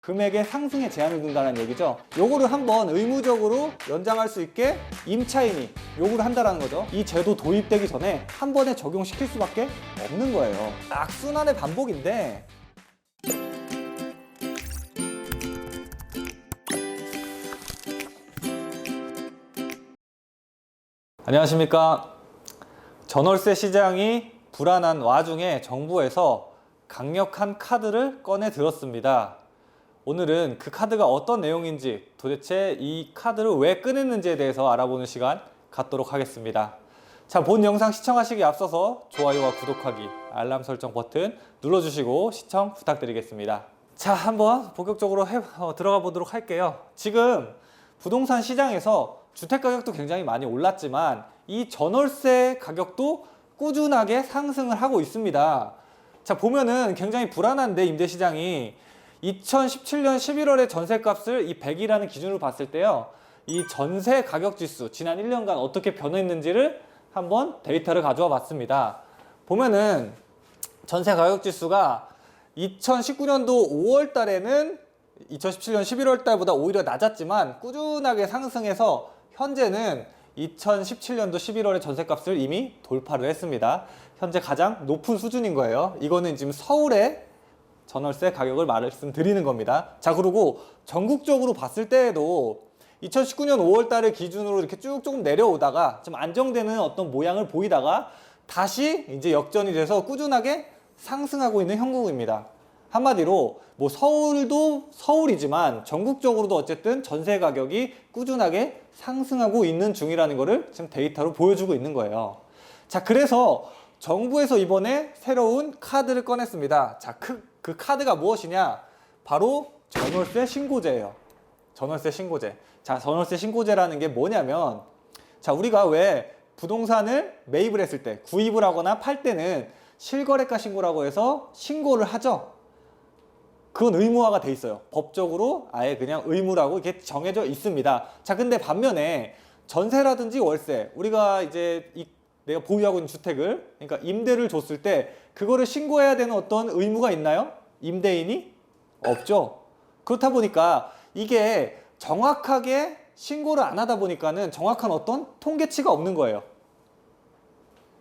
금액의 상승에 제한을 둔다는 얘기죠. 요거를 한번 의무적으로 연장할 수 있게 임차인이 요구를 한다는 거죠. 이 제도 도입되기 전에 한 번에 적용시킬 수밖에 없는 거예요. 악순환의 반복인데, 안녕하십니까. 전월세 시장이 불안한 와중에 정부에서 강력한 카드를 꺼내 들었습니다. 오늘은 그 카드가 어떤 내용인지, 도대체 이 카드를 왜 꺼냈는지에 대해서 알아보는 시간 갖도록 하겠습니다. 자, 본 영상 시청하시기에 앞서서 좋아요와 구독하기, 알람 설정 버튼 눌러주시고 시청 부탁드리겠습니다. 자, 한번 본격적으로 들어가 보도록 할게요. 지금 부동산 시장에서 주택 가격도 굉장히 많이 올랐지만 이 전월세 가격도 꾸준하게 상승을 하고 있습니다. 자, 보면은 굉장히 불안한데, 임대 시장이 2017년 11월에 전세값을 이 100이라는 기준으로 봤을 때요, 이 전세 가격 지수 지난 1년간 어떻게 변했는지를 한번 데이터를 가져와 봤습니다. 보면은 전세 가격 지수가 2019년도 5월 달에는 2017년 11월 달보다 오히려 낮았지만 꾸준하게 상승해서 현재는 2017년도 11월에 전세값을 이미 돌파를 했습니다. 현재 가장 높은 수준인 거예요. 이거는 지금 서울의 전월세 가격을 말씀드리는 겁니다. 자, 그리고 전국적으로 봤을 때에도 2019년 5월 달을 기준으로 이렇게 쭉 조금 내려오다가 좀 안정되는 어떤 모양을 보이다가 다시 이제 역전이 돼서 꾸준하게 상승하고 있는 형국입니다. 한마디로 뭐 서울도 서울이지만 전국적으로도 어쨌든 전세 가격이 꾸준하게 상승하고 있는 중이라는 것을 지금 데이터로 보여주고 있는 거예요. 자, 그래서 정부에서 이번에 새로운 카드를 꺼냈습니다. 자, 그 카드가 무엇이냐? 바로 전월세 신고제예요. 전월세 신고제. 자, 전월세 신고제라는 게 뭐냐면, 자, 우리가 왜 부동산을 매입을 했을 때, 구입을 하거나 팔 때는 실거래가 신고라고 해서 신고를 하죠. 그건 의무화가 돼 있어요. 법적으로 아예 그냥 의무라고 이렇게 정해져 있습니다. 자, 근데 반면에 전세라든지 월세, 우리가 이제 내가 보유하고 있는 주택을, 그러니까 임대를 줬을 때 그거를 신고해야 되는 어떤 의무가 있나요? 임대인이? 없죠. 그렇다 보니까 이게 정확하게 신고를 안 하다 보니까는 정확한 어떤 통계치가 없는 거예요.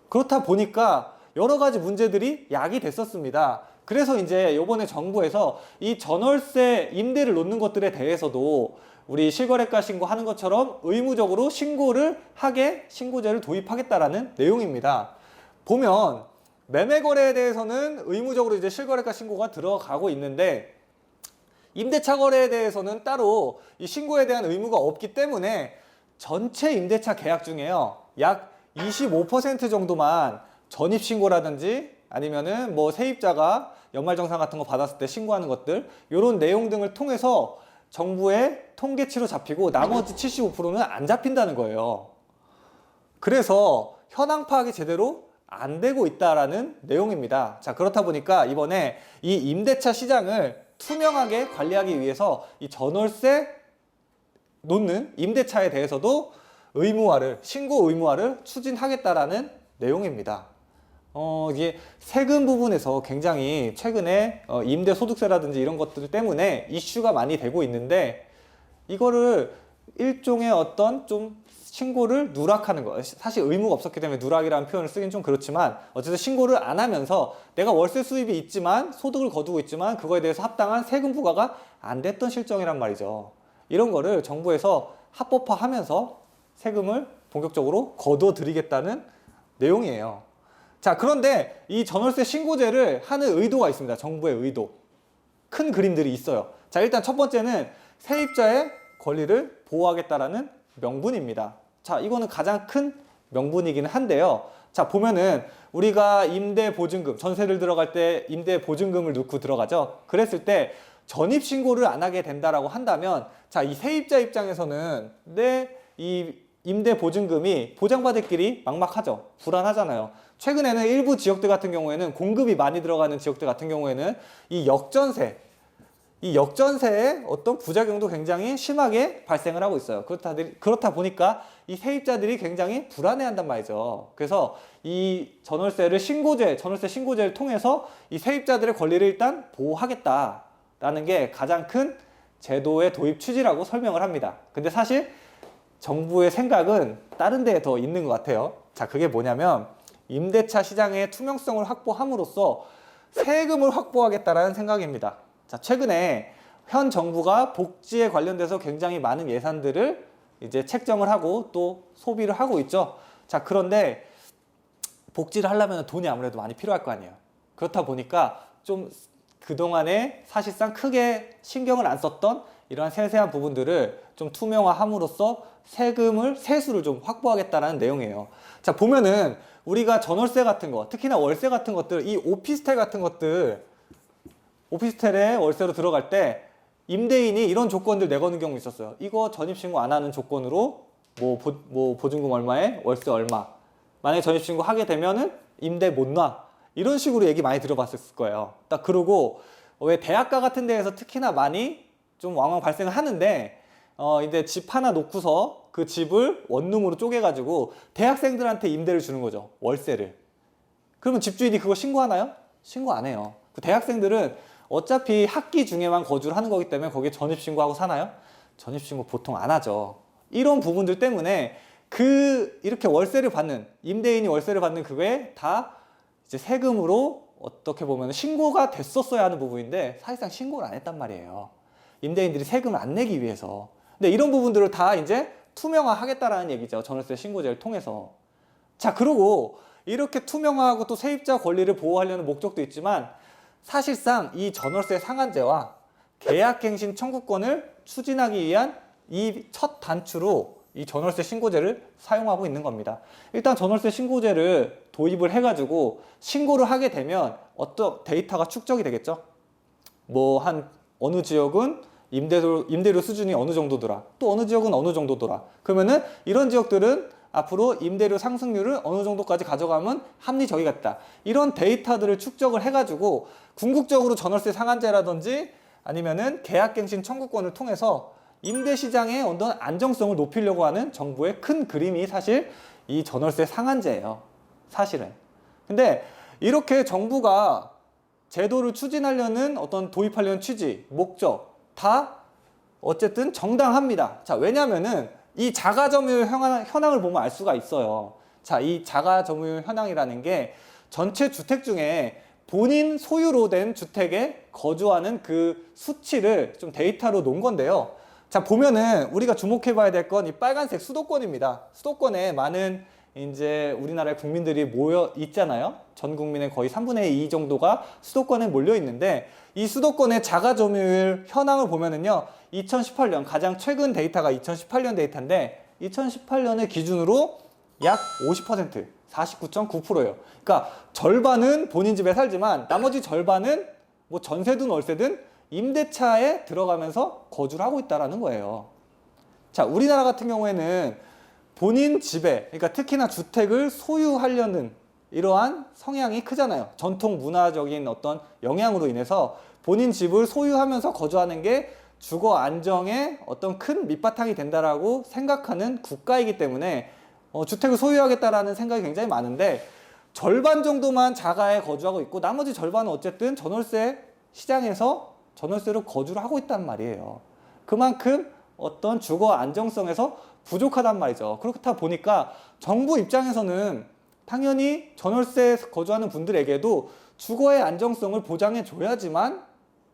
그렇다 보니까 여러 가지 문제들이 야기 됐었습니다. 그래서 이제 이번에 정부에서 이 전월세 임대를 놓는 것들에 대해서도 우리 실거래가 신고하는 것처럼 의무적으로 신고를 하게 신고제를 도입하겠다라는 내용입니다. 보면 매매 거래에 대해서는 의무적으로 이제 실거래가 신고가 들어가고 있는데, 임대차 거래에 대해서는 따로 이 신고에 대한 의무가 없기 때문에 전체 임대차 계약 중에요, 약 25% 정도만 전입 신고라든지 아니면은 뭐 세입자가 연말정산 같은 거 받았을 때 신고하는 것들, 이런 내용 등을 통해서 정부의 통계치로 잡히고 나머지 75%는 안 잡힌다는 거예요. 그래서 현황 파악이 제대로 안 되고 있다라는 내용입니다. 자, 그렇다 보니까 이번에 이 임대차 시장을 투명하게 관리하기 위해서 이 전월세 놓는 임대차에 대해서도 신고 의무화를 추진하겠다라는 내용입니다. 이게 세금 부분에서 굉장히 최근에 임대소득세라든지 이런 것들 때문에 이슈가 많이 되고 있는데, 이거를 일종의 어떤 좀 신고를 누락하는 거, 사실 의무가 없었기 때문에 누락이라는 표현을 쓰긴 좀 그렇지만 어쨌든 신고를 안 하면서 내가 월세 수입이 있지만 소득을 거두고 있지만 그거에 대해서 합당한 세금 부과가 안 됐던 실정이란 말이죠. 이런 거를 정부에서 합법화하면서 세금을 본격적으로 거둬 드리겠다는 내용이에요. 자, 그런데 이 전월세 신고제를 하는 의도가 있습니다. 정부의 의도. 큰 그림들이 있어요. 자, 일단 첫 번째는 세입자의 권리를 보호하겠다라는 명분입니다. 자, 이거는 가장 큰 명분이기는 한데요. 자, 보면은 우리가 임대보증금, 전세를 들어갈 때 임대보증금을 넣고 들어가죠. 그랬을 때 전입 신고를 안 하게 된다라고 한다면, 자, 이 세입자 입장에서는 이 임대보증금이 보장받을 길이 막막하죠. 불안하잖아요. 최근에는 일부 지역들 같은 경우에는 공급이 많이 들어가는 지역들 같은 경우에는 이 역전세의 어떤 부작용도 굉장히 심하게 발생을 하고 있어요. 그렇다 보니까 이 세입자들이 굉장히 불안해한단 말이죠. 그래서 이 전월세 신고제를 통해서 이 세입자들의 권리를 일단 보호하겠다. 라는 게 가장 큰 제도의 도입 취지라고 설명을 합니다. 근데 사실 정부의 생각은 다른 데에 더 있는 것 같아요. 자, 그게 뭐냐면 임대차 시장의 투명성을 확보함으로써 세금을 확보하겠다라는 생각입니다. 자, 최근에 현 정부가 복지에 관련돼서 굉장히 많은 예산들을 이제 책정을 하고 또 소비를 하고 있죠. 자, 그런데 복지를 하려면 돈이 아무래도 많이 필요할 거 아니에요. 그렇다 보니까 좀 그동안에 사실상 크게 신경을 안 썼던 이러한 세세한 부분들을 좀 투명화함으로써 세수를 좀 확보하겠다는 내용이에요. 자, 보면은 우리가 전월세 같은 거, 특히나 월세 같은 것들, 이 오피스텔 같은 것들, 오피스텔에 월세로 들어갈 때 임대인이 이런 조건들 내거는 경우 있었어요. 이거 전입신고 안 하는 조건으로 보증금 얼마에 월세 얼마. 만약에 전입신고 하게 되면은 임대 못 놔. 이런 식으로 얘기 많이 들어봤을 거예요. 딱 그러고 왜 대학가 같은 데에서 특히나 많이 좀 왕왕 발생을 하는데 이제 집 하나 놓고서 그 집을 원룸으로 쪼개가지고 대학생들한테 임대를 주는 거죠. 월세를. 그러면 집주인이 그거 신고하나요? 신고 안 해요. 그 대학생들은 어차피 학기 중에만 거주를 하는 거기 때문에 거기에 전입신고하고 사나요? 전입신고 보통 안 하죠. 이런 부분들 때문에 이렇게 월세를 받는, 임대인이 월세를 받는 그게 다 이제 세금으로 어떻게 보면 신고가 됐었어야 하는 부분인데 사실상 신고를 안 했단 말이에요. 임대인들이 세금을 안 내기 위해서. 근데 이런 부분들을 다 이제 투명화하겠다라는 얘기죠. 전월세 신고제를 통해서. 자, 그리고 이렇게 투명화하고 또 세입자 권리를 보호하려는 목적도 있지만 사실상 이 전월세 상한제와 계약갱신 청구권을 추진하기 위한 이 첫 단추로 이 전월세 신고제를 사용하고 있는 겁니다. 일단 전월세 신고제를 도입을 해가지고 신고를 하게 되면 어떤 데이터가 축적이 되겠죠. 어느 지역은 임대료 수준이 어느 정도더라. 또 어느 지역은 어느 정도더라. 그러면은 이런 지역들은 앞으로 임대료 상승률을 어느 정도까지 가져가면 합리적이겠다. 이런 데이터들을 축적을 해가지고 궁극적으로 전월세 상한제라든지 아니면은 계약갱신 청구권을 통해서 임대시장의 어떤 안정성을 높이려고 하는 정부의 큰 그림이 사실 이 전월세 상한제예요. 사실은. 근데 이렇게 정부가 제도를 추진하려는 어떤 도입하려는 취지, 목적 다 어쨌든 정당합니다. 자, 왜냐면은 이 자가점유율 현황을 보면 알 수가 있어요. 자, 이 자가점유율 현황이라는 게 전체 주택 중에 본인 소유로 된 주택에 거주하는 그 수치를 좀 데이터로 놓은 건데요. 자, 보면은 우리가 주목해 봐야 될 건 이 빨간색 수도권입니다. 수도권에 많은 이제 우리나라의 국민들이 모여 있잖아요. 전 국민의 거의 3분의 2 정도가 수도권에 몰려 있는데 이 수도권의 자가점유율 현황을 보면은요. 2018년 가장 최근 데이터가 2018년 데이터인데 2018년을 기준으로 약 50%, 49.9%예요. 그러니까 절반은 본인 집에 살지만 나머지 절반은 뭐 전세든 월세든 임대차에 들어가면서 거주를 하고 있다라는 거예요. 자, 우리나라 같은 경우에는 본인 집에, 그러니까 특히나 주택을 소유하려는 이러한 성향이 크잖아요. 전통 문화적인 어떤 영향으로 인해서 본인 집을 소유하면서 거주하는 게 주거 안정의 어떤 큰 밑바탕이 된다라고 생각하는 국가이기 때문에 주택을 소유하겠다라는 생각이 굉장히 많은데 절반 정도만 자가에 거주하고 있고 나머지 절반은 어쨌든 전월세 시장에서 전월세로 거주를 하고 있단 말이에요. 그만큼 어떤 주거 안정성에서 부족하단 말이죠. 그렇다 보니까 정부 입장에서는 당연히 전월세에 거주하는 분들에게도 주거의 안정성을 보장해 줘야지만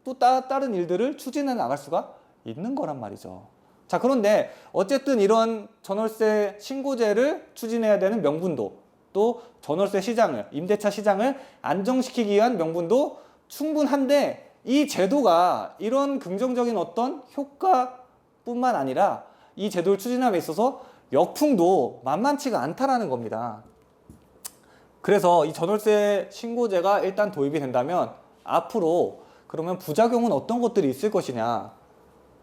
또 다른 일들을 추진해 나갈 수가 있는 거란 말이죠. 자, 그런데 어쨌든 이런 전월세 신고제를 추진해야 되는 명분도 또 전월세 시장을, 임대차 시장을 안정시키기 위한 명분도 충분한데 이 제도가 이런 긍정적인 어떤 효과뿐만 아니라 이 제도를 추진함에 있어서 역풍도 만만치가 않다라는 겁니다. 그래서 이 전월세 신고제가 일단 도입이 된다면 앞으로 그러면 부작용은 어떤 것들이 있을 것이냐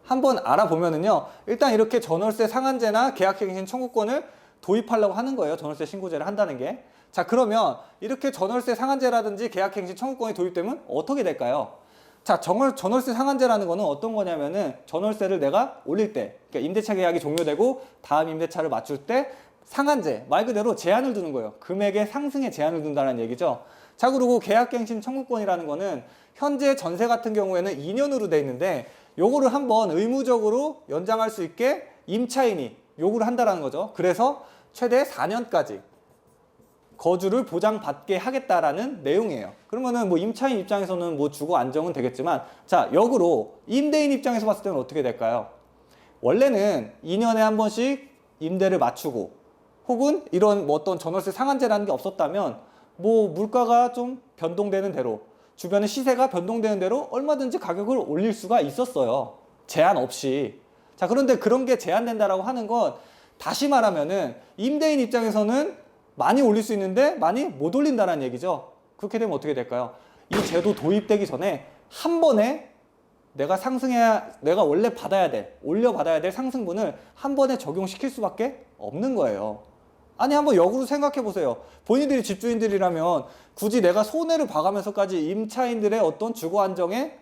한번 알아보면은요. 일단 이렇게 전월세 상한제나 계약갱신 청구권을 도입하려고 하는 거예요. 전월세 신고제를 한다는 게. 자, 그러면 이렇게 전월세 상한제라든지 계약갱신 청구권이 도입되면 어떻게 될까요? 자, 전월세 상한제라는 거는 어떤 거냐면은 전월세를 내가 올릴 때, 그러니까 임대차 계약이 종료되고 다음 임대차를 맞출 때 상한제, 말 그대로 제한을 두는 거예요. 금액의 상승에 제한을 둔다는 얘기죠. 자, 그리고 계약갱신 청구권이라는 거는 현재 전세 같은 경우에는 2년으로 돼 있는데 요거를 한번 의무적으로 연장할 수 있게 임차인이 요구를 한다라는 거죠. 그래서 최대 4년까지 거주를 보장받게 하겠다라는 내용이에요. 그러면은 뭐 임차인 입장에서는 뭐 주거 안정은 되겠지만, 자, 역으로 임대인 입장에서 봤을 때는 어떻게 될까요? 원래는 2년에 한 번씩 임대를 맞추고 혹은 이런 뭐 어떤 전월세 상한제라는 게 없었다면 뭐 물가가 좀 변동되는 대로, 주변의 시세가 변동되는 대로 얼마든지 가격을 올릴 수가 있었어요. 제한 없이. 자, 그런데 그런 게 제한된다라고 하는 건 다시 말하면은 임대인 입장에서는 많이 올릴 수 있는데 많이 못 올린다는 얘기죠. 그렇게 되면 어떻게 될까요? 이 제도 도입되기 전에 한 번에 내가 원래 올려받아야 될 상승분을 한 번에 적용시킬 수밖에 없는 거예요. 아니, 한번 역으로 생각해 보세요. 본인들이 집주인들이라면 굳이 내가 손해를 봐가면서까지 임차인들의 어떤 주거 안정에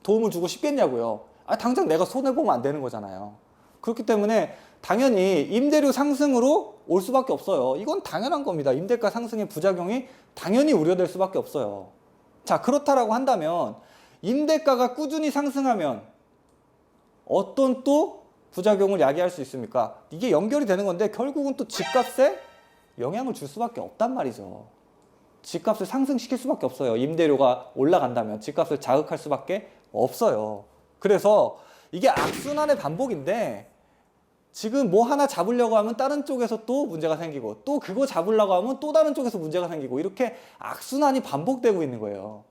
도움을 주고 싶겠냐고요. 아, 당장 내가 손해보면 안 되는 거잖아요. 그렇기 때문에 당연히 임대료 상승으로 올 수밖에 없어요. 이건 당연한 겁니다. 임대가 상승의 부작용이 당연히 우려될 수밖에 없어요. 자, 그렇다라고 한다면 임대가가 꾸준히 상승하면 어떤 또 부작용을 야기할 수 있습니까? 이게 연결이 되는 건데 결국은 또 집값에 영향을 줄 수밖에 없단 말이죠. 집값을 상승시킬 수밖에 없어요. 임대료가 올라간다면 집값을 자극할 수밖에 없어요. 그래서 이게 악순환의 반복인데 지금 뭐 하나 잡으려고 하면 다른 쪽에서 또 문제가 생기고 또 그거 잡으려고 하면 또 다른 쪽에서 문제가 생기고 이렇게 악순환이 반복되고 있는 거예요.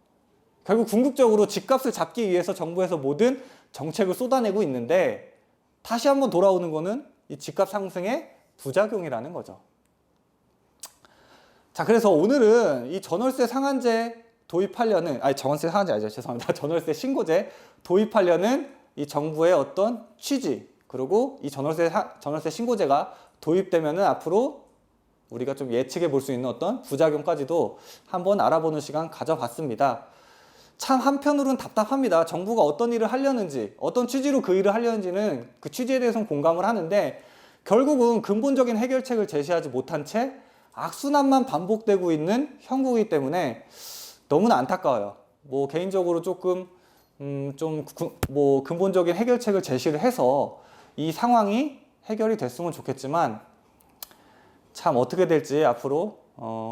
결국 궁극적으로 집값을 잡기 위해서 정부에서 모든 정책을 쏟아내고 있는데 다시 한번 돌아오는 거는 이 집값 상승의 부작용이라는 거죠. 자, 그래서 오늘은 이 전월세 상한제 도입하려는, 전월세 상한제 아니죠. 죄송합니다. 전월세 신고제 도입하려는 이 정부의 어떤 취지, 그리고 이 전월세 신고제가 도입되면은 앞으로 우리가 좀 예측해 볼 수 있는 어떤 부작용까지도 한번 알아보는 시간 가져봤습니다. 참 한편으로는 답답합니다. 정부가 어떤 일을 하려는지, 어떤 취지로 그 일을 하려는지는 그 취지에 대해서는 공감을 하는데 결국은 근본적인 해결책을 제시하지 못한 채 악순환만 반복되고 있는 형국이기 때문에 너무나 안타까워요. 뭐 개인적으로 조금 뭐 근본적인 해결책을 제시를 해서 이 상황이 해결이 됐으면 좋겠지만 참 어떻게 될지 앞으로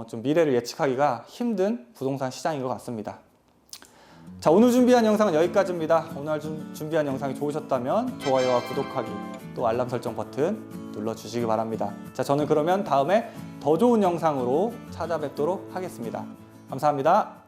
좀 미래를 예측하기가 힘든 부동산 시장인 것 같습니다. 자, 오늘 준비한 영상은 여기까지입니다. 오늘 준비한 영상이 좋으셨다면 좋아요와 구독하기, 또 알람 설정 버튼 눌러주시기 바랍니다. 자, 저는 그러면 다음에 더 좋은 영상으로 찾아뵙도록 하겠습니다. 감사합니다.